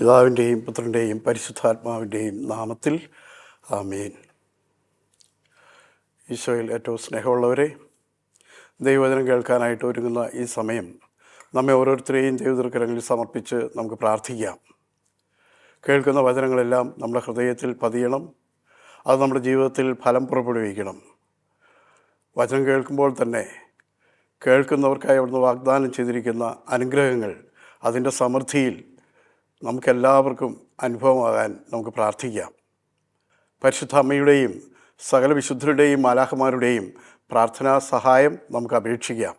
പിതാവിൻ്റെയും പുത്രൻ്റെയും പരിശുദ്ധാത്മാവിൻ്റെയും നാമത്തിൽ ആമേൻ. ഈശോയിൽ ഏറ്റവും സ്നേഹമുള്ളവരെ, ദൈവവചനം കേൾക്കാനായിട്ട് ഒരുങ്ങുന്ന ഈ സമയം നമ്മെ ഓരോരുത്തരെയും ദൈവതിരുക്കരങ്ങളിൽ സമർപ്പിച്ച് നമുക്ക് പ്രാർത്ഥിക്കാം. കേൾക്കുന്ന വചനങ്ങളെല്ലാം നമ്മുടെ ഹൃദയത്തിൽ പതിയണം. അത് നമ്മുടെ ജീവിതത്തിൽ ഫലം പുറപ്പെടുവിക്കണം. വചനം കേൾക്കുമ്പോൾ തന്നെ കേൾക്കുന്നവർക്കായി അവിടുന്ന് വാഗ്ദാനം ചെയ്തിരിക്കുന്ന അനുഗ്രഹങ്ങൾ അതിൻ്റെ സമൃദ്ധിയിൽ നമുക്കെല്ലാവർക്കും അനുഭവമാകാൻ നമുക്ക് പ്രാർത്ഥിക്കാം. പരിശുദ്ധ അമ്മയുടെയും സകല വിശുദ്ധരുടെയും മാലാഖമാരുടെയും പ്രാർത്ഥനാ സഹായം നമുക്ക് അപേക്ഷിക്കാം.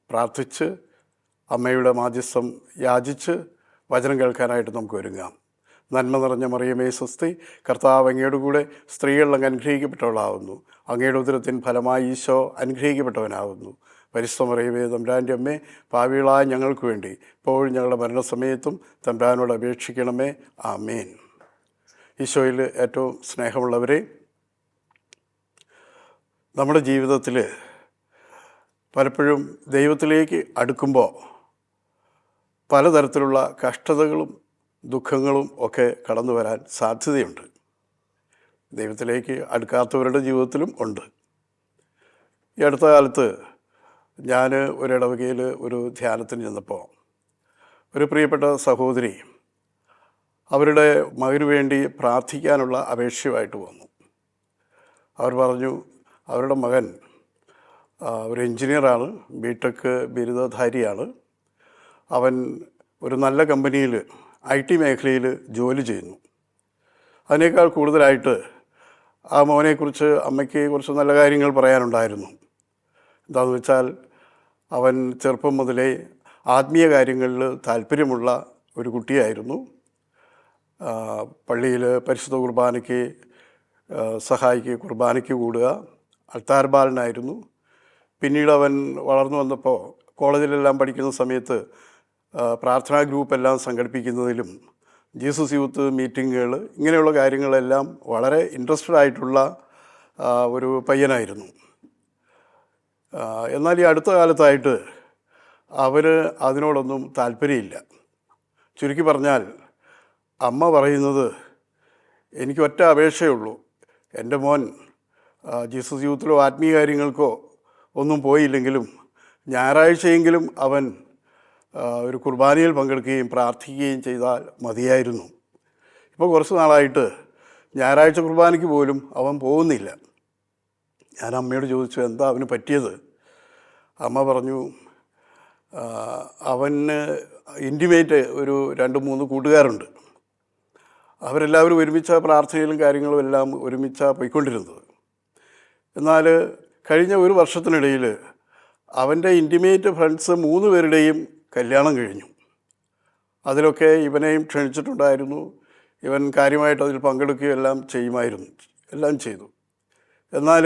പ്രാർത്ഥിച്ച് അമ്മയുടെ മാധ്യസ്ഥം യാചിച്ച് വചനം കേൾക്കാനായിട്ട് നമുക്ക് ഒരുങ്ങാം. നന്മ നിറഞ്ഞ മറിയമേ സ്വസ്തി, കർത്താവ് അങ്ങയുടെ കൂടെ സ്ത്രീകൾ അങ്ങ് അനുഗ്രഹിക്കപ്പെട്ടവളാവുന്നു. അങ്ങയുടെ ഉദരത്തിൻ ഫലമായി ഈശോ അനുഗ്രഹിക്കപ്പെട്ടവനാവുന്നു. പരിശുദ്ധ മറിയമേ തമ്പുരാൻ്റെ അമ്മേ, പാപികളായ ഞങ്ങൾക്ക് വേണ്ടി ഇപ്പോഴും ഞങ്ങളുടെ മരണസമയത്തും തമ്പുരാനോട് അപേക്ഷിക്കണമേ. ആമേൻ. ഈശോയിൽ ഏറ്റവും സ്നേഹമുള്ളവരെ, നമ്മുടെ ജീവിതത്തിൽ പലപ്പോഴും ദൈവത്തിലേക്ക് അടുക്കുമ്പോൾ പലതരത്തിലുള്ള കഷ്ടതകളും ദുഃഖങ്ങളും ഒക്കെ കടന്നു വരാൻ സാധ്യതയുണ്ട്. ദൈവത്തിലേക്ക് അടുക്കാത്തവരുടെ ജീവിതത്തിലും ഉണ്ട്. ഈ അടുത്ത കാലത്ത് ഞാൻ ഒരിടവകയിൽ ഒരു ധ്യാനത്തിന് ചെന്നപ്പോൾ ഒരു പ്രിയപ്പെട്ട സഹോദരി അവരുടെ മകന് വേണ്ടി പ്രാർത്ഥിക്കാനുള്ള അപേക്ഷയുമായിട്ട് വന്നു. അവർ പറഞ്ഞു അവരുടെ മകൻ ഒരു എൻജിനീയറാണ്, ബിടെക് ബിരുദധാരിയാണ്. അവൻ ഒരു നല്ല കമ്പനിയിൽ IT മേഖലയിൽ ജോലി ചെയ്യുന്നു. അതിനേക്കാൾ കൂടുതലായിട്ട് ആ മോനെക്കുറിച്ച് അമ്മയ്ക്ക് കുറച്ച് നല്ല കാര്യങ്ങൾ പറയാനുണ്ടായിരുന്നു. എന്താണെന്ന് വെച്ചാൽ അവൻ ചെറുപ്പം മുതലേ ആത്മീയ കാര്യങ്ങളിൽ താല്പര്യമുള്ള ഒരു കുട്ടിയായിരുന്നു. പള്ളിയിൽ പരിശുദ്ധ കുർബാനയ്ക്ക് സഹായിക്കുക, കുർബാനയ്ക്ക് കൂടുക, അൾത്താർ ബാലനായിരുന്നു. പിന്നീട് അവൻ വളർന്നു വന്നപ്പോൾ കോളേജിലെല്ലാം പഠിക്കുന്ന സമയത്ത് പ്രാർത്ഥനാ ഗ്രൂപ്പെല്ലാം സംഘടിപ്പിക്കുന്നതിലും ജീസസ് യൂത്ത് മീറ്റിങ്ങുകൾ ഇങ്ങനെയുള്ള കാര്യങ്ങളെല്ലാം വളരെ ഇൻട്രസ്റ്റഡ് ആയിട്ടുള്ള ഒരു പയ്യനായിരുന്നു. എന്നാൽ ഈ അടുത്ത കാലത്തായിട്ട് അവന് അതിനോടൊന്നും താല്പര്യമില്ല. ചുരുക്കി പറഞ്ഞാൽ അമ്മ പറയുന്നത്, എനിക്ക് ഒറ്റ അപേക്ഷയുള്ളൂ, എൻ്റെ മോൻ ജീസസ് യൂത്തിലോ ആത്മീയ കാര്യങ്ങൾക്കോ ഒന്നും പോയില്ലെങ്കിലും ഞായറാഴ്ചയെങ്കിലും അവൻ ഒരു കുർബാനയിൽ പങ്കെടുക്കുകയും പ്രാർത്ഥിക്കുകയും ചെയ്താൽ മതിയായിരുന്നു. ഇപ്പോൾ കുറച്ച് നാളായിട്ട് ഞായറാഴ്ച കുർബാനയ്ക്ക് പോലും അവൻ പോകുന്നില്ല. ഞാൻ അമ്മയോട് ചോദിച്ചു, എന്താ അവന് പറ്റിയത്? അമ്മ പറഞ്ഞു, അവന് ഇൻറ്റിമേറ്റ് ഒരു 2-3 കൂട്ടുകാരുണ്ട്. അവരെല്ലാവരും ഒരുമിച്ച പ്രാർത്ഥനയിലും കാര്യങ്ങളും എല്ലാം ഒരുമിച്ചാണ് പോയിക്കൊണ്ടിരുന്നത്. എന്നാൽ കഴിഞ്ഞ ഒരു വർഷത്തിനിടയിൽ അവൻ്റെ ഇൻറ്റിമേറ്റ് ഫ്രണ്ട്സ് 3 പേരുടെയും കല്യാണം കഴിഞ്ഞു. അതിലൊക്കെ ഇവനെയും ക്ഷണിച്ചിട്ടുണ്ടായിരുന്നു. ഇവൻ കാര്യമായിട്ട് അതിൽ പങ്കെടുക്കുകയും എല്ലാം ചെയ്തു. എന്നാൽ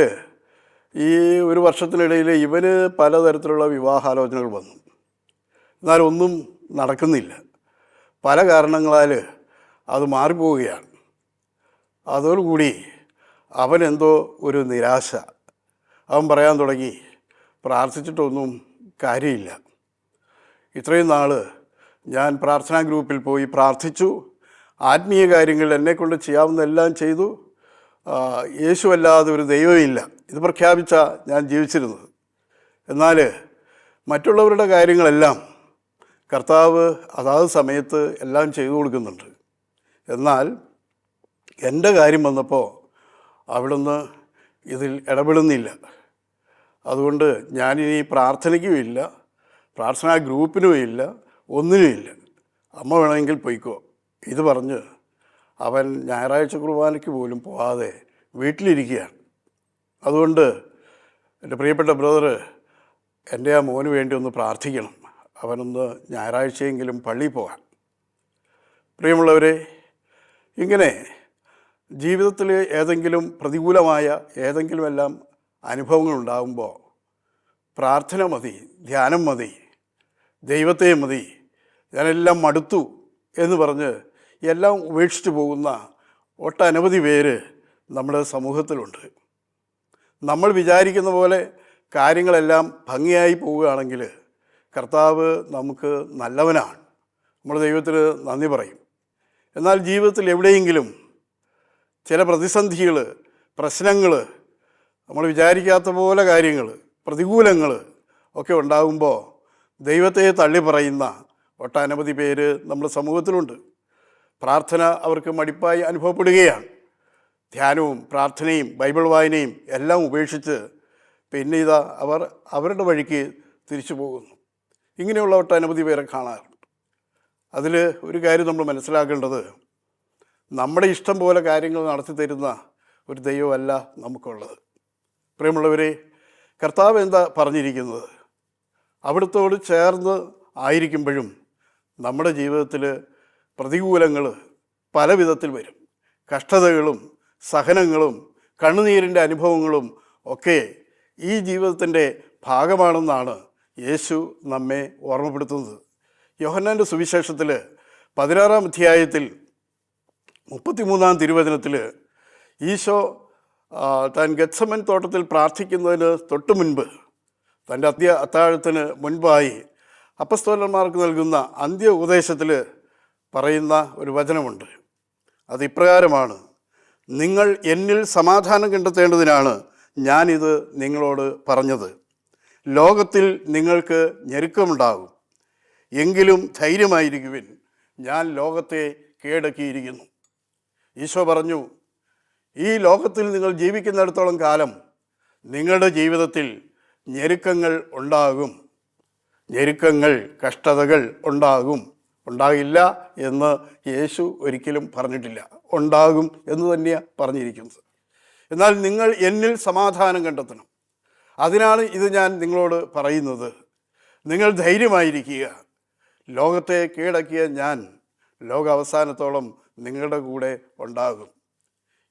ഈ ഒരു വർഷത്തിനിടയിൽ ഇവന് പലതരത്തിലുള്ള വിവാഹാലോചനകൾ വന്നു. എന്നാൽ ഒന്നും നടക്കുന്നില്ല. പല കാരണങ്ങളാൽ അത് മാറിപ്പോവുകയാണ്. അതോടുകൂടി അവനെന്തോ ഒരു നിരാശ. അവൻ പറയാൻ തുടങ്ങി, പ്രാർത്ഥിച്ചിട്ടൊന്നും കാര്യമില്ല. ഇത്രയും നാൾ ഞാൻ പ്രാർത്ഥനാ ഗ്രൂപ്പിൽ പോയി പ്രാർത്ഥിച്ചു, ആത്മീയ കാര്യങ്ങൾ എന്നെക്കൊണ്ട് ചെയ്യാവുന്നതെല്ലാം ചെയ്തു, യേശുവല്ലാതെ ഒരു ദൈവമില്ല, ഇത് പ്രഖ്യാപിച്ച ഞാൻ ജീവിച്ചിരുന്നത്. എന്നാൽ മറ്റുള്ളവരുടെ കാര്യങ്ങളെല്ലാം കർത്താവ് അതാത് സമയത്ത് എല്ലാം ചെയ്തു കൊടുക്കുന്നുണ്ട്. എന്നാൽ എൻ്റെ കാര്യം വന്നപ്പോൾ അവിടുന്ന് ഇതിൽ ഇടപെടുന്നില്ല. അതുകൊണ്ട് ഞാനിനി പ്രാർത്ഥനയ്ക്കുമില്ല, പ്രാർത്ഥനാ ഗ്രൂപ്പിനുമില്ല, ഒന്നിനുമില്ല. അമ്മ വേണമെങ്കിൽ പൊയ്ക്കോ. ഇത് പറഞ്ഞ് അവൻ ഞായറാഴ്ച കുർബാനയ്ക്ക് പോലും പോകാതെ വീട്ടിലിരിക്കുകയാണ്. അതുകൊണ്ട് എൻ്റെ പ്രിയപ്പെട്ട ബ്രദർ, എൻ്റെ ആ മോന് വേണ്ടി ഒന്ന് പ്രാർത്ഥിക്കണം. അവനൊന്ന് ഞായറാഴ്ചയെങ്കിലും പള്ളിയിൽ പോകാൻ. പ്രിയമുള്ളവരെ, ഇങ്ങനെ ജീവിതത്തിൽ ഏതെങ്കിലും പ്രതികൂലമായ ഏതെങ്കിലുമെല്ലാം അനുഭവങ്ങളുണ്ടാകുമ്പോൾ പ്രാർത്ഥന മതി, ധ്യാനം മതി, ദൈവത്തെ മതി, ഞാനെല്ലാം മടുത്തു എന്ന് പറഞ്ഞ് എല്ലാം ഉപേക്ഷിച്ച് പോകുന്ന ഒട്ടനവധി പേര് നമ്മുടെ സമൂഹത്തിലുണ്ട്. നമ്മൾ വിചാരിക്കുന്ന പോലെ കാര്യങ്ങളെല്ലാം ഭംഗിയായി പോവുകയാണെങ്കിൽ കർത്താവ് നമുക്ക് നല്ലവനാണ്. നമ്മൾ ദൈവത്തിന് നന്ദി പറയും. എന്നാൽ ജീവിതത്തിൽ എവിടെയെങ്കിലും ചില പ്രതിസന്ധികൾ, പ്രശ്നങ്ങൾ, നമ്മൾ വിചാരിക്കാത്ത പോലെ കാര്യങ്ങൾ, പ്രതികൂലങ്ങൾ ഒക്കെ ഉണ്ടാകുമ്പോൾ ദൈവത്തെ തള്ളി പറയുന്ന ഒട്ടനവധി പേര് നമ്മുടെ സമൂഹത്തിലുണ്ട്. പ്രാർത്ഥന അവർക്ക് മടിപ്പായി അനുഭവപ്പെടുകയാണ്. ധ്യാനവും പ്രാർത്ഥനയും ബൈബിൾ വായനയും എല്ലാം ഉപേക്ഷിച്ച് പിന്നെ ഇതാ അവർ അവരുടെ വഴിക്ക് തിരിച്ചു പോകുന്നു. ഇങ്ങനെയുള്ള ഒട്ടനവധി പേരെ കാണാറുണ്ട്. അതിൽ ഒരു കാര്യം നമ്മൾ മനസ്സിലാക്കേണ്ടത്, നമ്മുടെ ഇഷ്ടം പോലെ കാര്യങ്ങൾ നടത്തി തരുന്ന ഒരു ദൈവമല്ല നമുക്കുള്ളത്. പ്രിയമുള്ളവരെ, കർത്താവ് എന്താ പറഞ്ഞിരിക്കുന്നത്? അവിടുത്തോട് ചേർന്ന് ആയിരിക്കുമ്പോഴും നമ്മുടെ ജീവിതത്തിൽ പ്രതികൂലങ്ങൾ പല വിധത്തിൽ വരും. കഷ്ടതകളും സഹനങ്ങളും കണ്ണുനീരിൻ്റെ അനുഭവങ്ങളും ഒക്കെ ഈ ജീവിതത്തിൻ്റെ ഭാഗമാണെന്നാണ് യേശു നമ്മെ ഓർമ്മപ്പെടുത്തുന്നത്. യോഹന്നാൻ്റെ സുവിശേഷത്തിൽ 16-ാം അധ്യായത്തിൽ 33-ാം തിരുവചനത്തിൽ ഈശോ താൻ ഗെത്സമൻ തോട്ടത്തിൽ പ്രാർത്ഥിക്കുന്നതിന് തൊട്ട് മുൻപ്, തൻ്റെ അത്താഴത്തിന് മുൻപായി അപ്പസ്തോലന്മാർക്ക് നൽകുന്ന അന്ത്യ ഉപദേശത്തിൽ പറയുന്ന ഒരു വചനമുണ്ട്. അത് ഇപ്രകാരമാണ്: നിങ്ങൾ എന്നിൽ സമാധാനം കണ്ടെത്തേണ്ടതിനാണ് ഞാനിത് നിങ്ങളോട് പറഞ്ഞത്. ലോകത്തിൽ നിങ്ങൾക്ക് ഞെരുക്കമുണ്ടാകും, എങ്കിലും ധൈര്യമായിരിക്കുവിൻ, ഞാൻ ലോകത്തെ കീഴടക്കിയിരിക്കുന്നു. ഈശോ പറഞ്ഞു, ഈ ലോകത്തിൽ നിങ്ങൾ ജീവിക്കുന്നിടത്തോളം കാലം നിങ്ങളുടെ ജീവിതത്തിൽ ഞെരുക്കങ്ങൾ ഉണ്ടാകും. ഞെരുക്കങ്ങൾ, കഷ്ടതകൾ ഉണ്ടാകും. ഉണ്ടാകില്ല എന്ന് യേശു ഒരിക്കലും പറഞ്ഞിട്ടില്ല. ഉണ്ടാകും എന്ന് തന്നെയാണ് പറഞ്ഞിരിക്കുന്നത്. എന്നാൽ നിങ്ങൾ എന്നിൽ സമാധാനം കണ്ടെത്തണം. അതിനാണ് ഇത് ഞാൻ നിങ്ങളോട് പറയുന്നത്. നിങ്ങൾ ധൈര്യമായിരിക്കുക, ലോകത്തെ കീഴടക്കിയ ഞാൻ ലോക അവസാനത്തോളം നിങ്ങളുടെ കൂടെ ഉണ്ടാകും.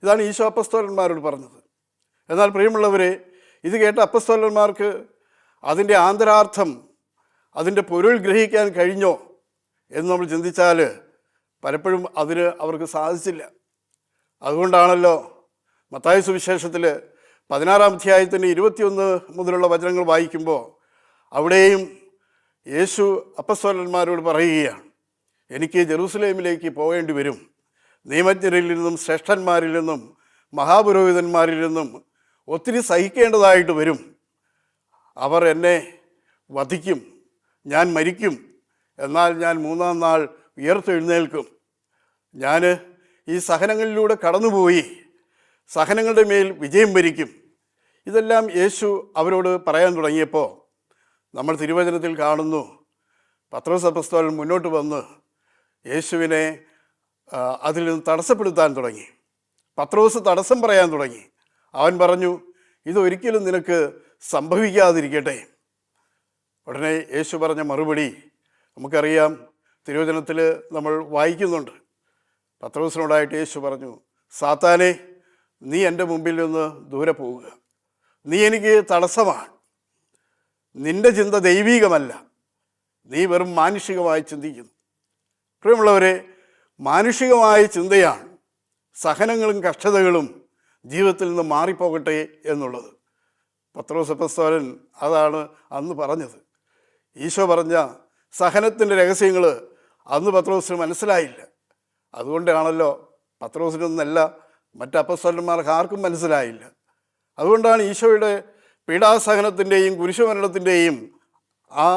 ഇതാണ് ഈശോ അപ്പസ്തോലന്മാരോട് പറഞ്ഞത്. എന്നാൽ പ്രിയമുള്ളവരെ, ഇത് കേട്ട അപ്പസ്തോലന്മാർക്ക് അതിൻ്റെ ആന്തരാർത്ഥം, അതിൻ്റെ പൊരുൾ ഗ്രഹിക്കാൻ കഴിഞ്ഞോ എന്ന് നമ്മൾ ചിന്തിച്ചാൽ പലപ്പോഴും അതിന് അവർക്ക് സാധിച്ചില്ല. അതുകൊണ്ടാണല്ലോ മത്തായി സുവിശേഷത്തിൽ 16-ാം അധ്യായത്തിൻ്റെ 21 മുതലുള്ള വചനങ്ങൾ വായിക്കുമ്പോൾ അവിടെയും യേശു അപ്പസ്തോലന്മാരോട് പറയുകയാണ്, എനിക്ക് ജെറൂസലേമിലേക്ക് പോകേണ്ടി വരും. നിയമജ്ഞരിൽ നിന്നും ശ്രേഷ്ഠന്മാരിൽ നിന്നും മഹാപുരോഹിതന്മാരിൽ നിന്നും ഒത്തിരി സഹിക്കേണ്ടതായിട്ട് വരും. അവർ എന്നെ വധിക്കും, ഞാൻ മരിക്കും, എന്നാൽ ഞാൻ 3-ാം നാൾ ഉയർത്തെഴുന്നേൽക്കും. ഞാൻ ഈ സഹനങ്ങളിലൂടെ കടന്നുപോയി സഹനങ്ങളുടെ മേൽ വിജയം വരിക്കും. ഇതെല്ലാം യേശു അവരോട് പറയാൻ തുടങ്ങിയപ്പോൾ നമ്മൾ തിരുവചനത്തിൽ കാണുന്നു, പത്രോസ് അപ്പോസ്തലൻ മുന്നോട്ട് വന്ന് യേശുവിനെ അതിൽ നിന്ന് തടസ്സപ്പെടുത്താൻ തുടങ്ങി. പത്രോസ് തടസ്സം പറയാൻ തുടങ്ങി. അവൻ പറഞ്ഞു, ഇതൊരിക്കലും നിനക്ക് സംഭവിക്കാതിരിക്കട്ടെ. ഉടനെ യേശു പറഞ്ഞ മറുപടി നമുക്കറിയാം. തിരുവചനത്തിൽ നമ്മൾ വായിക്കുന്നുണ്ട്. പത്രോസിനോടായിട്ട് യേശു പറഞ്ഞു, സാത്താനെ, നീ എൻ്റെ മുമ്പിൽ നിന്ന് ദൂരെ പോവുക. നീ എനിക്ക് തടസ്സമാണ്. നിൻ്റെ ചിന്ത ദൈവീകമല്ല, നീ വെറും മാനുഷികമായി ചിന്തിക്കുന്നു. പ്രിയമുള്ളവരെ, മാനുഷികമായ ചിന്തയാണ് സഹനങ്ങളും കഷ്ടതകളും ജീവിതത്തിൽ നിന്ന് മാറിപ്പോകട്ടെ എന്നുള്ളത്. പത്രോസ് അപ്പോസ്തലൻ അതാണ് അന്ന് പറഞ്ഞത്. ഈശോ പറഞ്ഞ സഹനത്തിൻ്റെ രഹസ്യങ്ങൾ അന്ന് പത്രോസിന് മനസ്സിലായില്ല. അതുകൊണ്ടാണല്ലോ പത്രോസിനൊന്നല്ല, മറ്റ് അപ്പോസ്തലന്മാർക്ക് ആർക്കും മനസ്സിലായില്ല. അതുകൊണ്ടാണ് ഈശോയുടെ പീഡാസഹനത്തിൻ്റെയും കുരിശുമരണത്തിൻ്റെയും ആ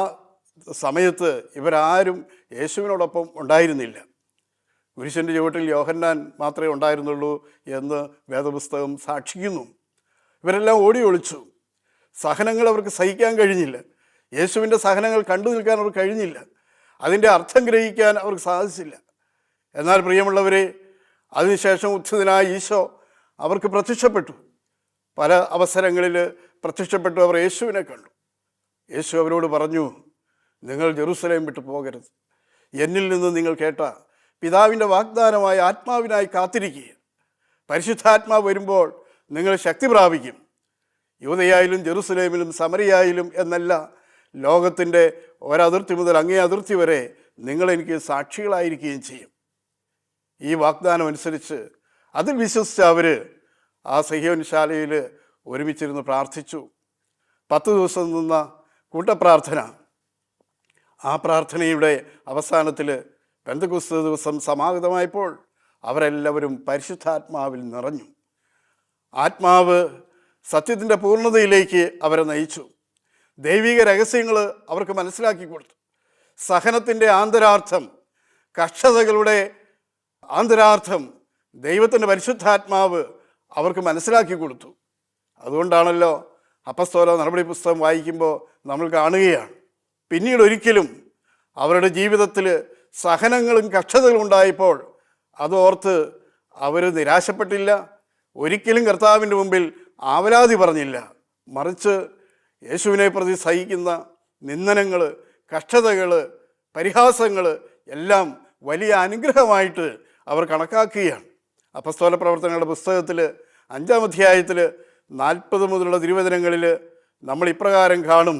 സമയത്ത് ഇവരാരും യേശുവിനോടൊപ്പം ഉണ്ടായിരുന്നില്ല. കുരിശിൻ്റെ ചുവട്ടിൽ യോഹന്നാൻ മാത്രമേ ഉണ്ടായിരുന്നുള്ളൂ എന്ന് വേദപുസ്തകം സാക്ഷിക്കുന്നു. ഇവരെല്ലാം ഓടി ഒളിച്ചു. സഹനങ്ങൾ അവർക്ക് സഹിക്കാൻ കഴിഞ്ഞില്ല. യേശുവിൻ്റെ സഹനങ്ങൾ കണ്ടു നിൽക്കാൻ അവർക്ക് കഴിഞ്ഞില്ല. അതിൻ്റെ അർത്ഥം ഗ്രഹിക്കാൻ അവർക്ക് സാധിച്ചില്ല. എന്നാൽ പ്രിയമുള്ളവരെ, അതിനുശേഷം ഉത്ഥിതനായ ഈശോ അവർക്ക് പ്രത്യക്ഷപ്പെട്ടു. പല അവസരങ്ങളിൽ പ്രത്യക്ഷപ്പെട്ടു. അവർ യേശുവിനെ കണ്ടു. യേശു അവരോട് പറഞ്ഞു, നിങ്ങൾ ജെറൂസലേം വിട്ടു പോകരുത്. എന്നിൽ നിന്ന് നിങ്ങൾ കേട്ട പിതാവിൻ്റെ വാഗ്ദാനമായ ആത്മാവിനായി കാത്തിരിക്കുക. പരിശുദ്ധാത്മാവ് വരുമ്പോൾ നിങ്ങൾ ശക്തി പ്രാപിക്കും. യൂദയായാലും ജെറൂസലേമിലും സമറിയായാലും എന്നല്ല, ലോകത്തിൻ്റെ ഒരതിർത്തി മുതൽ അങ്ങേ അതിർത്തി വരെ നിങ്ങളെനിക്ക് സാക്ഷികളായിരിക്കുകയും ചെയ്യും. ഈ വാഗ്ദാനം അനുസരിച്ച് അതിൽ വിശ്വസിച്ച അവർ ആ സഹ്യോൻ ശാലയിൽ ഒരുമിച്ചിരുന്ന് പ്രാർത്ഥിച്ചു. 10 ദിവസം നിന്ന കൂട്ടപ്രാർത്ഥന. ആ പ്രാർത്ഥനയുടെ അവസാനത്തിൽ പെന്തക്കോസ്ത് ദിവസം സമാഗതമായപ്പോൾ അവരെല്ലാവരും പരിശുദ്ധാത്മാവിൽ നിറഞ്ഞു. ആത്മാവ് സത്യത്തിൻ്റെ പൂർണ്ണതയിലേക്ക് അവരെ നയിച്ചു. ദൈവിക രഹസ്യങ്ങൾ അവർക്ക് മനസ്സിലാക്കി കൊടുത്തു. സഹനത്തിൻ്റെ ആന്തരാർത്ഥം, കഷ്ടതകളുടെ ആന്തരാർത്ഥം ദൈവത്തിൻ്റെ പരിശുദ്ധാത്മാവ് അവർക്ക് മനസ്സിലാക്കി കൊടുത്തു. അതുകൊണ്ടാണല്ലോ അപ്പസ്തോല നടപടി പുസ്തകം വായിക്കുമ്പോൾ നമ്മൾ കാണുകയാണ്, പിന്നീട് ഒരിക്കലും അവരുടെ ജീവിതത്തിൽ സഹനങ്ങളും കഷ്ടതകളും ഉണ്ടായപ്പോൾ അതോർത്ത് അവർ നിരാശപ്പെട്ടില്ല, ഒരിക്കലും കർത്താവിൻ്റെ മുമ്പിൽ ആവലാതി പറഞ്ഞില്ല. മറിച്ച് യേശുവിനെ പ്രതി സഹിക്കുന്ന നിന്ദനങ്ങൾ, കഷ്ടതകൾ, പരിഹാസങ്ങൾ എല്ലാം വലിയ അനുഗ്രഹമായിട്ട് അവർ കണക്കാക്കുകയാണ്. അപ്പസ്തോല പ്രവർത്തനങ്ങളുടെ പുസ്തകത്തിൽ 5-ാം അധ്യായത്തിൽ 40 മുതലുള്ള തിരുവചനങ്ങളിൽ നമ്മൾ ഇപ്രകാരം കാണും: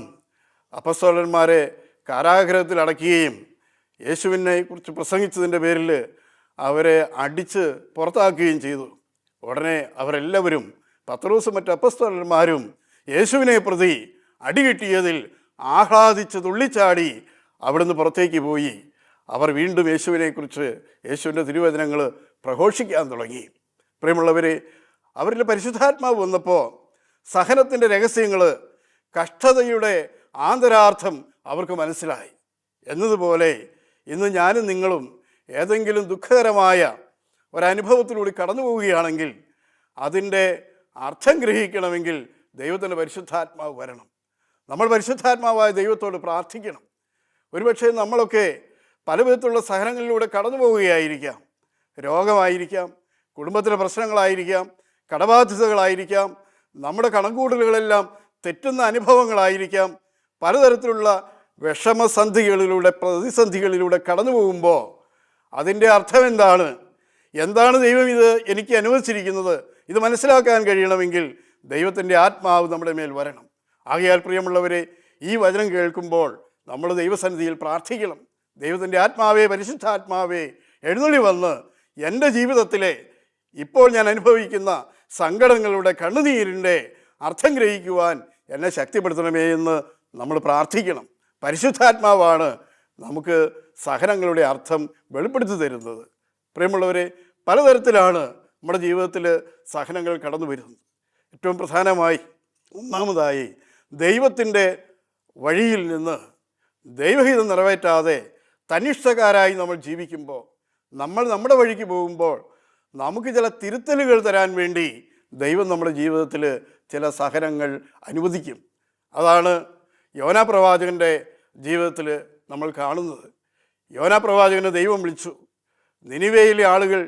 അപ്പസ്തോലന്മാരെ കാരാഗൃഹത്തിൽ അടയ്ക്കുകയും യേശുവിനെ കുറിച്ച് പ്രസംഗിച്ചതിൻ്റെ പേരിൽ അവരെ അടിച്ച് പുറത്താക്കുകയും ചെയ്തു. ഉടനെ അവരെല്ലാവരും, പത്രോസും മറ്റ് അപ്പസ്തോലന്മാരും, യേശുവിനെ പ്രതി അടികിട്ടിയതിൽ ആഹ്ലാദിച്ച് തുള്ളിച്ചാടി അവിടുന്ന് പുറത്തേക്ക് പോയി. അവർ വീണ്ടും യേശുവിനെക്കുറിച്ച്, യേശുവിൻ്റെ തിരുവചനങ്ങൾ പ്രഘോഷിക്കാൻ തുടങ്ങി. പ്രിയമുള്ളവരെ, അവരിൽ പരിശുദ്ധാത്മാവ് വന്നപ്പോൾ സഹനത്തിൻ്റെ രഹസ്യങ്ങൾ, കഷ്ടതയുടെ ആന്തരാർത്ഥം അവർക്ക് മനസ്സിലായി. എന്നതുപോലെ ഇന്ന് ഞാനും നിങ്ങളും ഏതെങ്കിലും ദുഃഖകരമായ ഒരനുഭവത്തിലൂടെ കടന്നു പോവുകയാണെങ്കിൽ അതിൻ്റെ അർത്ഥം ഗ്രഹിക്കണമെങ്കിൽ ദൈവത്തിൻ്റെ പരിശുദ്ധാത്മാവ് വരണം. നമ്മൾ പരിശുദ്ധാത്മാവായ ദൈവത്തോട് പ്രാർത്ഥിക്കണം. ഒരുപക്ഷെ നമ്മളൊക്കെ പല വിധത്തിലുള്ള സഹനങ്ങളിലൂടെ കടന്നു പോവുകയായിരിക്കാം. രോഗമായിരിക്കാം, കുടുംബത്തിലെ പ്രശ്നങ്ങളായിരിക്കാം, കടബാധ്യതകളായിരിക്കാം, നമ്മുടെ കണക്കൂട്ടലുകളെല്ലാം തെറ്റുന്ന അനുഭവങ്ങളായിരിക്കാം. പലതരത്തിലുള്ള വിഷമസന്ധികളിലൂടെ, പ്രതിസന്ധികളിലൂടെ കടന്നു പോകുമ്പോൾ അതിൻ്റെ അർത്ഥം എന്താണ്? എന്താണ് ദൈവം ഇത് എനിക്ക് അനുവദിച്ചിരിക്കുന്നത്? ഇത് മനസ്സിലാക്കാൻ കഴിയണമെങ്കിൽ ദൈവത്തിൻ്റെ ആത്മാവ് നമ്മുടെ മേൽ വരണം. ആകയാൽ പ്രിയമുള്ളവരെ, ഈ വചനം കേൾക്കുമ്പോൾ നമ്മൾ ദൈവസന്നിധിയിൽ പ്രാർത്ഥിക്കണം. ദൈവത്തിൻ്റെ ആത്മാവേ, പരിശുദ്ധാത്മാവേ, എഴുന്നള്ളി വന്ന് എൻ്റെ ജീവിതത്തിലെ ഇപ്പോൾ ഞാൻ അനുഭവിക്കുന്ന സങ്കടങ്ങളുടെ, കണ്ണുനീരിൻ്റെ അർത്ഥം ഗ്രഹിക്കുവാൻ എന്നെ ശക്തിപ്പെടുത്തണമേ എന്ന് നമ്മൾ പ്രാർത്ഥിക്കണം. പരിശുദ്ധാത്മാവാണ് നമുക്ക് സഹനങ്ങളുടെ അർത്ഥം വെളിപ്പെടുത്തി തരുന്നത്. പ്രിയമുള്ളവരെ, പലതരത്തിലാണ് നമ്മുടെ ജീവിതത്തിൽ സഹനങ്ങൾ കടന്നു വരുന്നത്. ഏറ്റവും പ്രധാനമായി, ഒന്നാമതായി, ദൈവത്തിൻ്റെ വഴിയിൽ നിന്ന് ദൈവഹിതം നിറവേറ്റാതെ തന്നിഷ്ടക്കാരായി നമ്മൾ ജീവിക്കുമ്പോൾ, നമ്മൾ നമ്മുടെ വഴിക്ക് പോകുമ്പോൾ നമുക്ക് ചില തിരുത്തലുകൾ തരാൻ വേണ്ടി ദൈവം നമ്മുടെ ജീവിതത്തിൽ ചില സഹനങ്ങൾ അനുവദിക്കും. അതാണ് യോനാ പ്രവാചകൻ്റെ ജീവിതത്തിൽ നമ്മൾ കാണുന്നത്. യോനാ പ്രവാചകനെ ദൈവം വിളിച്ചു. നിനിവേയിലെ ആളുകൾ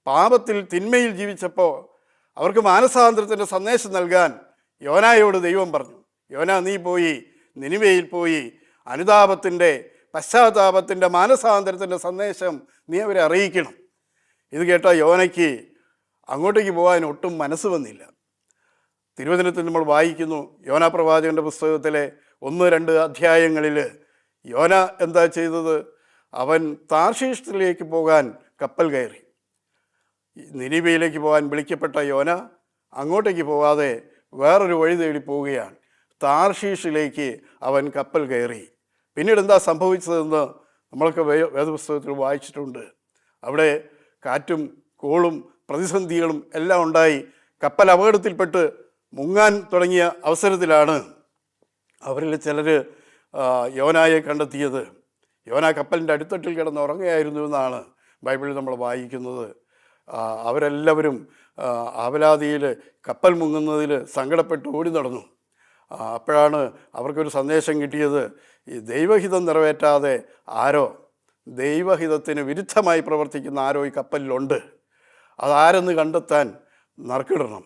പാപത്തിൽ, തിന്മയിൽ ജീവിച്ചപ്പോൾ അവർക്ക് മാനസാന്തരത്തിൻ്റെ സന്ദേശം നൽകാൻ യോനായോട് ദൈവം പറഞ്ഞു, യോനാ, നീ പോയി നിനിവേയിൽ പോയി അനുതാപത്തിൻ്റെ, പശ്ചാത്താപത്തിൻ്റെ, മാനസാന്തരത്തിൻ്റെ സന്ദേശം നീ അവരെ അറിയിക്കണം. ഇത് കേട്ട യോനയ്ക്ക് അങ്ങോട്ടേക്ക് പോകാൻ ഒട്ടും മനസ്സ് വന്നില്ല. തിരുവചനത്തിൽ നമ്മൾ വായിക്കുന്നു, യോനാ പ്രവാചകൻ്റെ പുസ്തകത്തിലെ 1-2 അധ്യായങ്ങളിൽ യോന എന്താ ചെയ്തത്? അവൻ താർഷീഷിലേക്ക് പോകാൻ കപ്പൽ കയറി. നിനിവയിലേക്ക് പോകാൻ വിളിക്കപ്പെട്ട യോന അങ്ങോട്ടേക്ക് പോകാതെ വേറൊരു വഴി തേടി പോവുകയാണ്. താർഷീഷിലേക്ക് അവൻ കപ്പൽ കയറി. പിന്നീട് എന്താ സംഭവിച്ചതെന്ന് നമ്മളൊക്കെ വേദപുസ്തകത്തിൽ വായിച്ചിട്ടുണ്ട്. അവിടെ കാറ്റും കോളും പ്രതിസന്ധികളും എല്ലാം ഉണ്ടായി. കപ്പൽ അപകടത്തിൽപ്പെട്ട് മുങ്ങാൻ തുടങ്ങിയ അവസരത്തിലാണ് അവരിൽ ചിലർ യോനായെ കണ്ടെത്തിയത്. യോന കപ്പലിൻ്റെ അടിത്തട്ടിൽ കിടന്ന് ഉറങ്ങുകയായിരുന്നു എന്നാണ് ബൈബിളിൽ നമ്മൾ വായിക്കുന്നത്. അവരെല്ലാവരും ആവലാതിയിൽ കപ്പൽ മുങ്ങുന്നതിൽ സങ്കടപ്പെട്ട് ഓടി നടന്നു. അപ്പോഴാണ് അവർക്കൊരു സന്ദേശം കിട്ടിയത്, ഈ ദൈവഹിതം നിറവേറ്റാതെ ആരോ, ദൈവഹിതത്തിന് വിരുദ്ധമായി പ്രവർത്തിക്കുന്ന ആരോ ഈ കപ്പലിലുണ്ട്. അതാരെന്ന് കണ്ടെത്താൻ നറുക്കിടണം.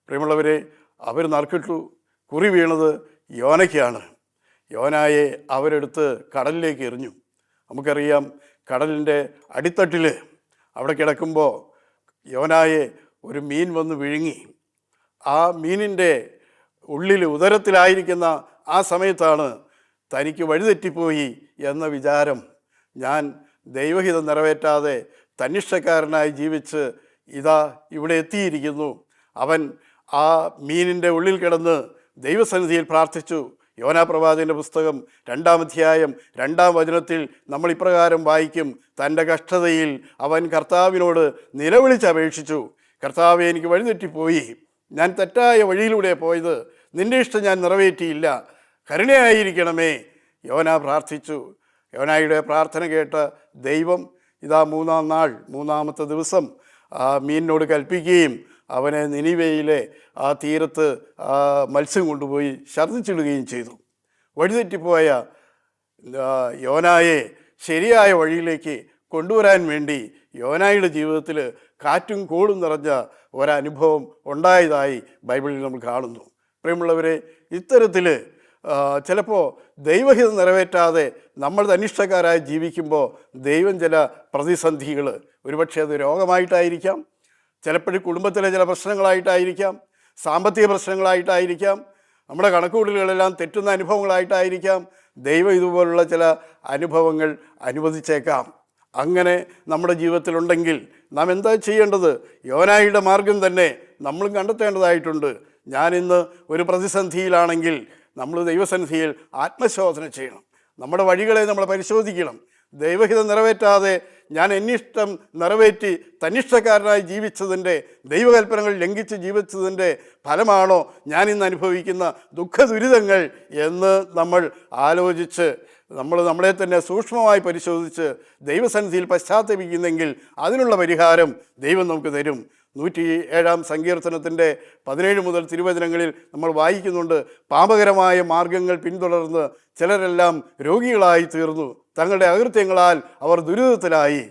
പ്രിയമുള്ളവരെ, അവർ നറുക്കിട്ടു. കുറി വീണത് യോനയ്ക്കാണ്. യോനായെ അവരെടുത്ത് കടലിലേക്ക് എറിഞ്ഞു. നമുക്കറിയാം, കടലിൻ്റെ അടിത്തട്ടിൽ അവിടെ കിടക്കുമ്പോൾ യോനായെ ഒരു മീൻ വന്ന് വിഴുങ്ങി. ആ മീനിൻ്റെ ഉള്ളിൽ, ഉദരത്തിലായിരിക്കുന്ന ആ സമയത്താണ് തനിക്ക് വഴിതെറ്റിപ്പോയി എന്ന വിചാരം. ഞാൻ ദൈവഹിതം നിറവേറ്റാതെ തന്നിഷ്ടക്കാരനായി ജീവിച്ച് ഇതാ ഇവിടെ എത്തിയിരിക്കുന്നു. അവൻ ആ മീനിൻ്റെ ഉള്ളിൽ കിടന്ന് ദൈവസന്നിധിയിൽ പ്രാർത്ഥിച്ചു, യോനാ പ്രവാചകൻ്റെ പുസ്തകം 2-ാം അധ്യായം 2-ാം വചനത്തിൽ നമ്മൾ ഇപ്രകാരം വായിക്കും, തൻ്റെ കഷ്ടതയിൽ അവൻ കർത്താവിനോട് നിലവിളിച്ചപേക്ഷിച്ചു, കർത്താവേ, എനിക്ക് വഴിതെറ്റിപ്പോയി, ഞാൻ തെറ്റായ വഴിയിലൂടെ പോയത്, നിൻ്റെ ഇഷ്ടം ഞാൻ നിറവേറ്റിയില്ല, കരുണയായിരിക്കണമേ. യോനാ പ്രാർത്ഥിച്ചു. യോനായുടെ പ്രാർത്ഥന കേട്ട ദൈവം ഇതാ 3-ാം നാൾ 3-ാമത്തെ ദിവസം ആ മീനിനോട് കൽപ്പിക്കുകയും അവനെ നിനിവയിലെ ആ തീരത്ത് ആ മത്സ്യം കൊണ്ടുപോയി ഛർദ്ദിച്ചിടുകയും ചെയ്തു. വഴിതെറ്റിപ്പോയ യോനായെ ശരിയായ വഴിയിലേക്ക് കൊണ്ടുവരാൻ വേണ്ടി യോനായുടെ ജീവിതത്തിൽ കാറ്റും കോളും നിറഞ്ഞ ഒരനുഭവം ഉണ്ടായതായി ബൈബിളിൽ നമ്മൾ കാണുന്നു. പ്രിയമുള്ളവരെ, ഇത്തരത്തിൽ ചിലപ്പോൾ ദൈവഹിതം നിറവേറ്റാതെ നമ്മൾ അനിഷ്ടക്കാരായി ജീവിക്കുമ്പോൾ ദൈവം ചില പ്രതിസന്ധികൾ, ഒരുപക്ഷെ അത് രോഗമായിട്ടായിരിക്കാം, ചിലപ്പോഴും കുടുംബത്തിലെ ചില പ്രശ്നങ്ങളായിട്ടായിരിക്കാം, സാമ്പത്തിക പ്രശ്നങ്ങളായിട്ടായിരിക്കാം, നമ്മുടെ കണക്കുകൂട്ടലുകളെല്ലാം തെറ്റുന്ന അനുഭവങ്ങളായിട്ടായിരിക്കാം, ദൈവം ഇതുപോലുള്ള ചില അനുഭവങ്ങൾ അനുവദിച്ചേക്കാം. അങ്ങനെ നമ്മുടെ ജീവിതത്തിലുണ്ടെങ്കിൽ നാം എന്താ ചെയ്യേണ്ടത്? യോനായുടെ മാർഗം തന്നെ നമ്മളും കണ്ടെത്തേണ്ടതായിട്ടുണ്ട്. ഞാനിന്ന് ഒരു പ്രതിസന്ധിയിലാണെങ്കിൽ നമ്മൾ ദൈവസന്നിധിയിൽ ആത്മശോധന ചെയ്യണം. നമ്മുടെ വഴികളെ നമ്മൾ പരിശോധിക്കണം. ദൈവഹിതം നിറവേറ്റാതെ ഞാൻ എന്നിഷ്ടം നിറവേറ്റി തന്നിഷ്ടക്കാരനായി ജീവിച്ചതിൻ്റെ, ദൈവകൽപ്പനകൾ ലംഘിച്ച് ജീവിച്ചതിൻ്റെ ഫലമാണോ ഞാൻ ഇന്ന് അനുഭവിക്കുന്ന ദുഃഖ ദുരിതങ്ങൾ എന്ന് നമ്മൾ ആലോചിച്ച് നമ്മളെ തന്നെ സൂക്ഷ്മമായി പരിശോധിച്ച് ദൈവസന്നിധിയിൽ പശ്ചാത്തപിക്കുന്നെങ്കിൽ അതിനുള്ള പരിഹാരം ദൈവം നമുക്ക് തരും. 107-ാം സങ്കീർത്തനത്തിൻ്റെ 17 മുതൽ തിരുവചനങ്ങളിൽ നമ്മൾ വായിക്കുന്നുണ്ട്, പാപകരമായ മാർഗങ്ങൾ പിന്തുടർന്ന് ചിലരെല്ലാം രോഗികളായി തീർന്നു, തങ്ങളുടെ അകൃത്യങ്ങളാൽ അവർ ദുരിതത്തിലായി,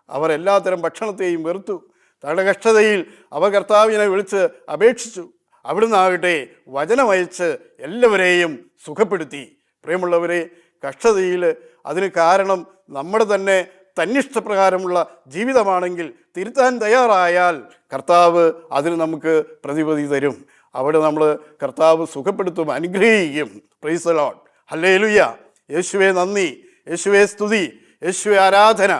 അവർ എല്ലാത്തരം ഭക്ഷണത്തെയും വെറുത്തു, തങ്ങളുടെ കഷ്ടതയിൽ അവർ കർത്താവിനെ വിളിച്ച് അപേക്ഷിച്ചു, അവിടുന്നാകട്ടെ വചനമയച്ച് എല്ലാവരെയും സുഖപ്പെടുത്തി. പ്രിയമുള്ളവരെ, കഷ്ടതയിൽ അതിന് കാരണം നമ്മുടെ തന്നെ തന്നിഷ്ടപ്രകാരമുള്ള ജീവിതമാണെങ്കിൽ തിരുത്താൻ തയ്യാറായാൽ കർത്താവ് അതിന് നമുക്ക് പ്രതിപതി തരും. അവിടെ നമ്മൾ കർത്താവ് സുഖപ്പെടുത്തും, അനുഗ്രഹിക്കും. Praise the Lord, hallelujah. യേശുവേ നന്ദി, യേശുവേ സ്തുതി, യേശുവേ ആരാധന.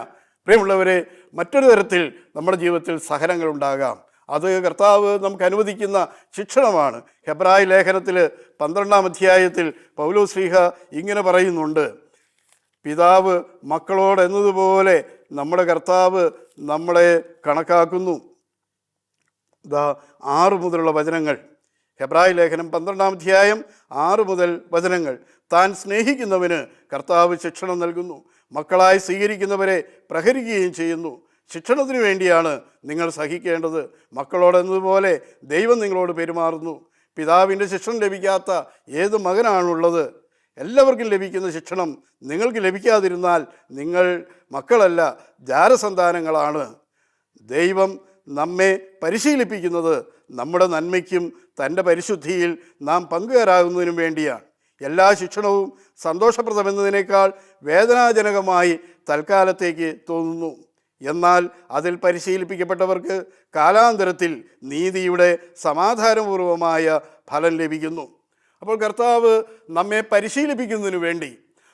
പ്രിയമുള്ളവരെ, മറ്റൊരു തരത്തിൽ നമ്മുടെ ജീവിതത്തിൽ സഹനങ്ങൾ ഉണ്ടാകാം. അത് കർത്താവ് നമുക്ക് അനുവദിക്കുന്ന ശിക്ഷണമാണ്. ഹെബ്രായ ലേഖനത്തിൽ 12-ാം അധ്യായത്തിൽ പൗലോസ് ശ്ലീഹ ഇങ്ങനെ പറയുന്നുണ്ട്, പിതാവ് മക്കളോട് എന്നതുപോലെ നമ്മുടെ കർത്താവ് നമ്മളെ കണക്കാക്കുന്നു. 6 മുതലുള്ള വചനങ്ങൾ, ഹെബ്രായ ലേഖനം 12-ാം അധ്യായം 6 മുതൽ വചനങ്ങൾ. താൻ സ്നേഹിക്കുന്നവന് കർത്താവ് ശിക്ഷണം നൽകുന്നു, മക്കളായി സ്വീകരിക്കുന്നവരെ പ്രഹരിക്കുകയും ചെയ്യുന്നു. ശിക്ഷണത്തിന് വേണ്ടിയാണ് നിങ്ങൾ സഹിക്കേണ്ടത്. മക്കളോടെന്നതുപോലെ ദൈവം നിങ്ങളോട് പെരുമാറുന്നു. പിതാവിൻ്റെ ശിക്ഷണം ലഭിക്കാത്ത ഏത് മകനാണുള്ളത്? എല്ലാവർക്കും ലഭിക്കുന്ന ശിക്ഷണം നിങ്ങൾക്ക് ലഭിക്കാതിരുന്നാൽ നിങ്ങൾ മക്കളല്ല, ജാരസന്താനങ്ങളാണ്. ദൈവം നമ്മെ പരിശീലിപ്പിക്കുന്നത് നമ്മുടെ നന്മയ്ക്കും തൻ്റെ പരിശുദ്ധിയിൽ നാം പങ്കുകാരാകുന്നതിനും വേണ്ടിയാണ്. എല്ലാ ശിക്ഷണവും സന്തോഷപ്രദമെന്നതിനേക്കാൾ വേദനാജനകമായി തൽക്കാലത്തേക്ക് തോന്നുന്നു. എന്നാൽ അതിൽ പരിശീലിപ്പിക്കപ്പെട്ടവർക്ക് കാലാന്തരത്തിൽ നീതിയുടെ സമാധാനപൂർവമായ ഫലം ലഭിക്കുന്നു. അപ്പോൾ കർത്താവ് നമ്മെ പരിശീലിപ്പിക്കുന്നതിന് വേണ്ടി,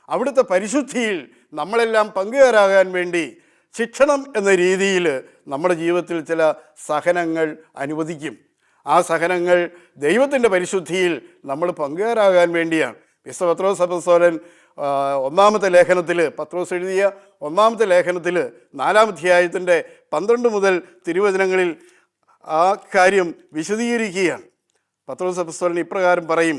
അവിടുത്തെ പരിശുദ്ധിയിൽ നമ്മളെല്ലാം പങ്കുകാരാകാൻ വേണ്ടി ശിക്ഷണം എന്ന രീതിയിൽ നമ്മുടെ ജീവിതത്തിൽ ചില സഹനങ്ങൾ അനുവദിക്കും. ആ സഹനങ്ങൾ ദൈവത്തിൻ്റെ പരിശുദ്ധിയിൽ നമ്മൾ പങ്കുകാരാകാൻ വേണ്ടിയാണ്. വിശുദ്ധ പത്രോസ് അപ്പോസ്തലൻ 1-ാമത്തെ ലേഖനത്തിൽ, പത്രോസ് എഴുതിയ 1-ാമത്തെ ലേഖനത്തിൽ 4-ാം അധ്യായത്തിൻ്റെ 12 മുതൽ തിരുവചനങ്ങളിൽ ആ കാര്യം വിശദീകരിക്കുകയാണ്. പത്രോസ് അപ്പോസ്തലൻ ഇപ്രകാരം പറയും,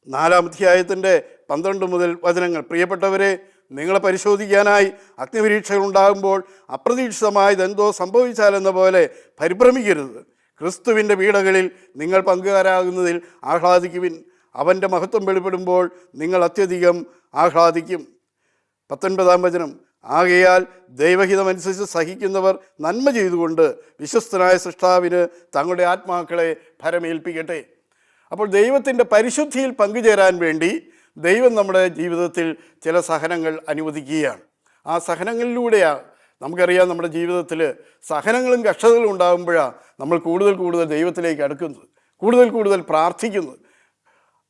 4-ാം അധ്യായത്തിൻ്റെ 12 മുതൽ വചനങ്ങൾ. പ്രിയപ്പെട്ടവരെ, നിങ്ങളെ പരിശോധിക്കാനായി അഗ്നിപരീക്ഷകൾ ഉണ്ടാകുമ്പോൾ അപ്രതീക്ഷിതമായതെന്തോ സംഭവിച്ചാലെന്ന പോലെ പരിഭ്രമിക്കരുത്. ക്രിസ്തുവിൻ്റെ പീഡകളിൽ നിങ്ങൾ പങ്കുകാരാകുന്നതിൽ ആഹ്ലാദിക്കുവിൻ. അവൻ്റെ മഹത്വം വെളിപ്പെടുമ്പോൾ നിങ്ങൾ അത്യധികം ആഹ്ലാദിക്കും. 19-ാം വചനം. ആകയാൽ ദൈവഹിതമനുസരിച്ച് സഹിക്കുന്നവർ നന്മ ചെയ്തുകൊണ്ട് വിശ്വസ്തനായ സൃഷ്ടാവിന് തങ്ങളുടെ ആത്മാക്കളെ ഭരമേൽപ്പിക്കട്ടെ. അപ്പോൾ ദൈവത്തിൻ്റെ പരിശുദ്ധിയിൽ പങ്കുചേരാൻ വേണ്ടി ദൈവം നമ്മുടെ ജീവിതത്തിൽ ചില സഹനങ്ങൾ അനുവദിക്കുകയാണ്. ആ സഹനങ്ങളിലൂടെയാണ് നമുക്കറിയാം നമ്മുടെ ജീവിതത്തിൽ സഹനങ്ങളും കഷ്ടതകളും ഉണ്ടാകുമ്പോഴാണ് നമ്മൾ കൂടുതൽ ദൈവത്തിലേക്ക് അടുക്കുന്നത്, കൂടുതൽ പ്രാർത്ഥിക്കുന്നത്.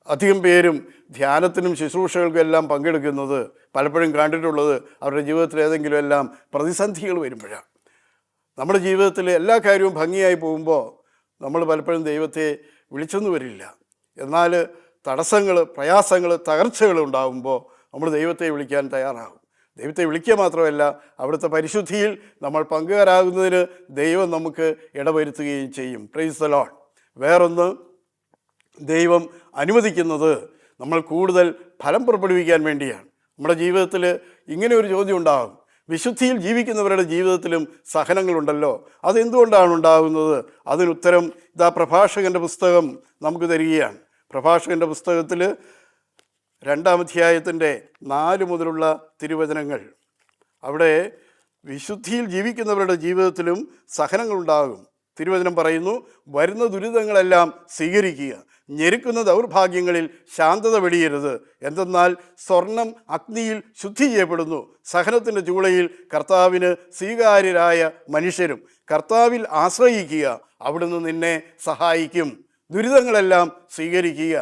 അധികം പേരും ധ്യാനത്തിനും ശുശ്രൂഷകൾക്കും എല്ലാം പങ്കെടുക്കുന്നത് പലപ്പോഴും കണ്ടിട്ടുള്ളത് അവരുടെ ജീവിതത്തിൽ ഏതെങ്കിലും എല്ലാം പ്രതിസന്ധികൾ വരുമ്പോഴാണ്. നമ്മുടെ ജീവിതത്തിൽ എല്ലാ കാര്യവും ഭംഗിയായി പോകുമ്പോൾ നമ്മൾ പലപ്പോഴും ദൈവത്തെ വിളിച്ചെന്ന് വരില്ല. എന്നാൽ തടസ്സങ്ങൾ, പ്രയാസങ്ങൾ, തകർച്ചകൾ ഉണ്ടാകുമ്പോൾ നമ്മൾ ദൈവത്തെ വിളിക്കാൻ തയ്യാറാകും. ദൈവത്തെ വിളിക്കുക മാത്രമല്ല, അവിടുത്തെ പരിശുദ്ധിയിൽ നമ്മൾ പങ്കുകാരാകുന്നതിന് ദൈവം നമുക്ക് ഇടവരുത്തുകയും ചെയ്യും. Praise the Lord. വേറൊന്ന്, ദൈവം അനുവദിക്കുന്നത് നമ്മൾ കൂടുതൽ ഫലം പുറപ്പെടുവിക്കാൻ വേണ്ടിയാണ്. നമ്മുടെ ജീവിതത്തിൽ ഇങ്ങനെ ഒരു ചോദ്യം ഉണ്ടാകും: വിശുദ്ധിയിൽ ജീവിക്കുന്നവരുടെ ജീവിതത്തിലും സഹനങ്ങളുണ്ടല്ലോ, അതെന്തുകൊണ്ടാണ് ഉണ്ടാകുന്നത്? അതിനുത്തരം ഇതാ പ്രഭാഷകൻ്റെ പുസ്തകം നമുക്ക് തരികയാണ്. പ്രഭാഷകൻ്റെ പുസ്തകത്തിൽ 2-ാം അധ്യായത്തിൻ്റെ 4 മുതലുള്ള തിരുവചനങ്ങൾ. അവിടെ വിശുദ്ധിയിൽ ജീവിക്കുന്നവരുടെ ജീവിതത്തിലും സഹനങ്ങളുണ്ടാകും. തിരുവചനം പറയുന്നു, വരുന്ന ദുരിതങ്ങളെല്ലാം സ്വീകരിക്കുക, ഞെരുക്കുന്ന ദൗർഭാഗ്യങ്ങളിൽ ശാന്തത വെടിയരുത്. എന്തെന്നാൽ സ്വർണം അഗ്നിയിൽ ശുദ്ധി ചെയ്യപ്പെടുന്നു. സഹനത്തിൻ്റെ ചൂളയിൽ കർത്താവിന് സ്വീകാര്യരായ മനുഷ്യരും. കർത്താവിൽ ആശ്രയിക്കുക, അവിടുന്ന് നിന്നെ സഹായിക്കും. ദുരിതങ്ങളെല്ലാം സ്വീകരിക്കുക,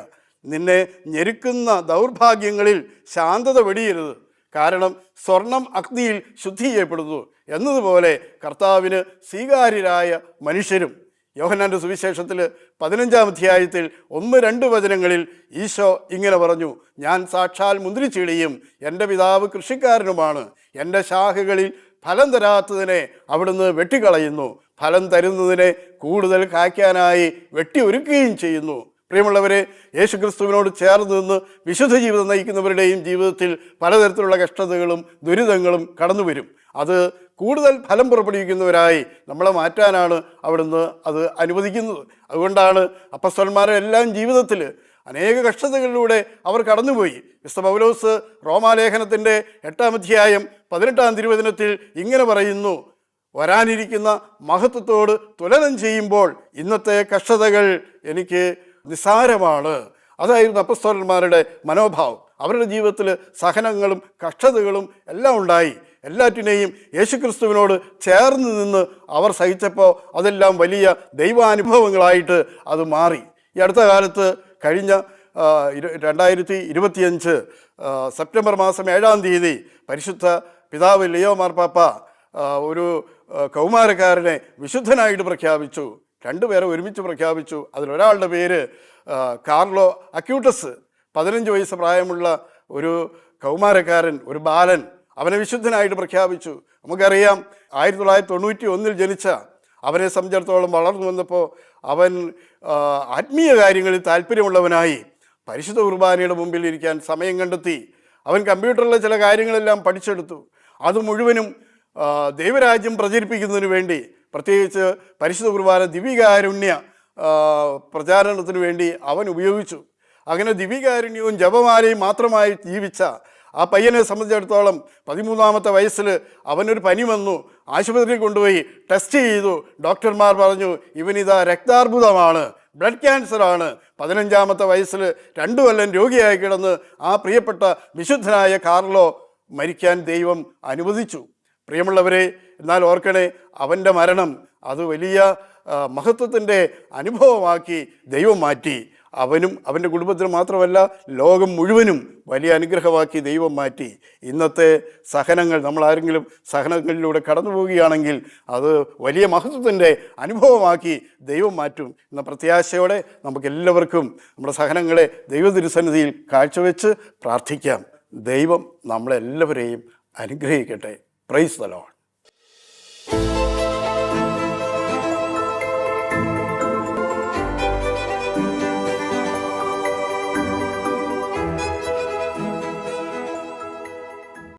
നിന്നെ ഞെരുക്കുന്ന ദൗർഭാഗ്യങ്ങളിൽ ശാന്തത വെടിയരുത്. കാരണം സ്വർണം അഗ്നിയിൽ ശുദ്ധി ചെയ്യപ്പെടുന്നു എന്നതുപോലെ കർത്താവിന് സ്വീകാര്യരായ മനുഷ്യരും. യോഹന്നാൻ്റെ സുവിശേഷത്തിൽ 15-ാം അധ്യായത്തിൽ 1-2 വചനങ്ങളിൽ ഈശോ ഇങ്ങനെ പറഞ്ഞു: ഞാൻ സാക്ഷാൽ മുന്തിരിച്ചെടിയും എൻ്റെ പിതാവ് കൃഷിക്കാരനുമാണ്. എൻ്റെ ശാഖകളിൽ ഫലം തരാത്തതിനെ അവിടുന്ന് വെട്ടിക്കളയുന്നു, ഫലം തരുന്നതിനെ കൂടുതൽ കായ്ക്കാനായി വെട്ടി ഒരുക്കുകയും ചെയ്യുന്നു. പ്രിയമുള്ളവരെ, യേശുക്രിസ്തുവിനോട് ചേർന്ന് നിന്ന് വിശുദ്ധ ജീവിതം നയിക്കുന്നവരുടെയും ജീവിതത്തിൽ പലതരത്തിലുള്ള കഷ്ടതകളും ദുരിതങ്ങളും കടന്നു വരും. അത് കൂടുതൽ ഫലം പുറപ്പെടുവിക്കുന്നവരായി നമ്മളെ മാറ്റാനാണ് അവിടുന്ന് അത് അനുവദിക്കുന്നത്. അതുകൊണ്ടാണ് അപ്പസ്തലന്മാരുടെ എല്ലാം ജീവിതത്തിൽ അനേക കഷ്ടതകളിലൂടെ അവർ കടന്നുപോയി. വിശുദ്ധ പൗലോസ് റോമാലേഖനത്തിൻ്റെ 8-ാം അധ്യായം 18-ാം തിരുവചനത്തിൽ ഇങ്ങനെ പറയുന്നു: വരാനിരിക്കുന്ന മഹത്വത്തോട് തുലനം ചെയ്യുമ്പോൾ ഇന്നത്തെ കഷ്ടതകൾ എനിക്ക് നിസ്സാരമാണ്. അതായിരുന്നു അപ്പസ്തലന്മാരുടെ മനോഭാവം. അവരുടെ ജീവിതത്തിൽ സഹനങ്ങളും കഷ്ടതകളും എല്ലാം ഉണ്ടായി. എല്ലാറ്റിനെയും യേശുക്രിസ്തുവിനോട് ചേർന്ന് നിന്ന് അവർ സഹിച്ചപ്പോൾ അതെല്ലാം വലിയ ദൈവാനുഭവങ്ങളായിട്ട് അത് മാറി. ഈ അടുത്ത കാലത്ത് കഴിഞ്ഞ 2025 സെപ്റ്റംബർ മാസം 7-ാം തീയതി പരിശുദ്ധ പിതാവ് ലിയോ മാർപ്പാപ്പ ഒരു കൗമാരക്കാരനെ വിശുദ്ധനായിട്ട് പ്രഖ്യാപിച്ചു. 2 പേരെ ഒരുമിച്ച് പ്രഖ്യാപിച്ചു. അതിലൊരാളുടെ പേര് കാർലോ അക്യൂട്ടസ്. 15 വയസ്സ് പ്രായമുള്ള ഒരു കൗമാരക്കാരൻ, ഒരു ബാലൻ, അവനെ വിശുദ്ധനായിട്ട് പ്രഖ്യാപിച്ചു. നമുക്കറിയാം, 1991 ജനിച്ച അവനെ സംബന്ധിച്ചിടത്തോളം വളർന്നു വന്നപ്പോൾ അവൻ ആത്മീയ കാര്യങ്ങളിൽ താല്പര്യമുള്ളവനായി പരിശുദ്ധ കുർബാനയുടെ മുമ്പിൽ ഇരിക്കാൻ സമയം കണ്ടെത്തി. അവൻ കമ്പ്യൂട്ടറിലെ ചില കാര്യങ്ങളെല്ലാം പഠിച്ചെടുത്തു. അത് മുഴുവനും ദൈവരാജ്യം പ്രചരിപ്പിക്കുന്നതിന് വേണ്ടി, പ്രത്യേകിച്ച് പരിശുദ്ധ കുർബാന ദിവ്യകാരുണ്യ പ്രചാരണത്തിന് വേണ്ടി അവൻ ഉപയോഗിച്ചു. അങ്ങനെ ദിവ്യകാരുണ്യവും ജപമാലയും മാത്രമായി ജീവിച്ച ആ പയ്യനെ സംബന്ധിച്ചിടത്തോളം 13-ാമത്തെ വയസ്സിൽ അവനൊരു പനി വന്നു. ആശുപത്രിയിൽ കൊണ്ടുപോയി ടെസ്റ്റ് ചെയ്തു. ഡോക്ടർമാർ പറഞ്ഞു, ഇവനിതാ രക്താർബുദമാണ്, ബ്ലഡ് ക്യാൻസറാണ്. 15-ാമത്തെ വയസ്സിൽ 2 കൊല്ലം രോഗിയായി കിടന്ന് ആ പ്രിയപ്പെട്ട വിശുദ്ധനായ കാർലോ മരിക്കാൻ ദൈവം അനുവദിച്ചു. പ്രിയമുള്ളവരെ, എന്നാൽ ഓർക്കണേ, അവൻ്റെ മരണം അത് വലിയ മഹത്വത്തിൻ്റെ അനുഭവമാക്കി ദൈവം മാറ്റി. അവനും അവൻ്റെ കുടുംബത്തിനും മാത്രമല്ല, ലോകം മുഴുവനും വലിയ അനുഗ്രഹമാക്കി ദൈവം മാറ്റി. ഇന്നത്തെ സഹനങ്ങൾ, നമ്മളാരെങ്കിലും സഹനങ്ങളിലൂടെ കടന്നു പോവുകയാണെങ്കിൽ അത് വലിയ മഹത്വത്തിൻ്റെ അനുഭവമാക്കി ദൈവം മാറ്റും എന്ന പ്രത്യാശയോടെ നമുക്കെല്ലാവർക്കും നമ്മുടെ സഹനങ്ങളെ ദൈവതിരുസന്നിധിയിൽ കാഴ്ചവെച്ച് പ്രാർത്ഥിക്കാം. ദൈവം നമ്മളെല്ലാവരെയും അനുഗ്രഹിക്കട്ടെ. Praise the Lord.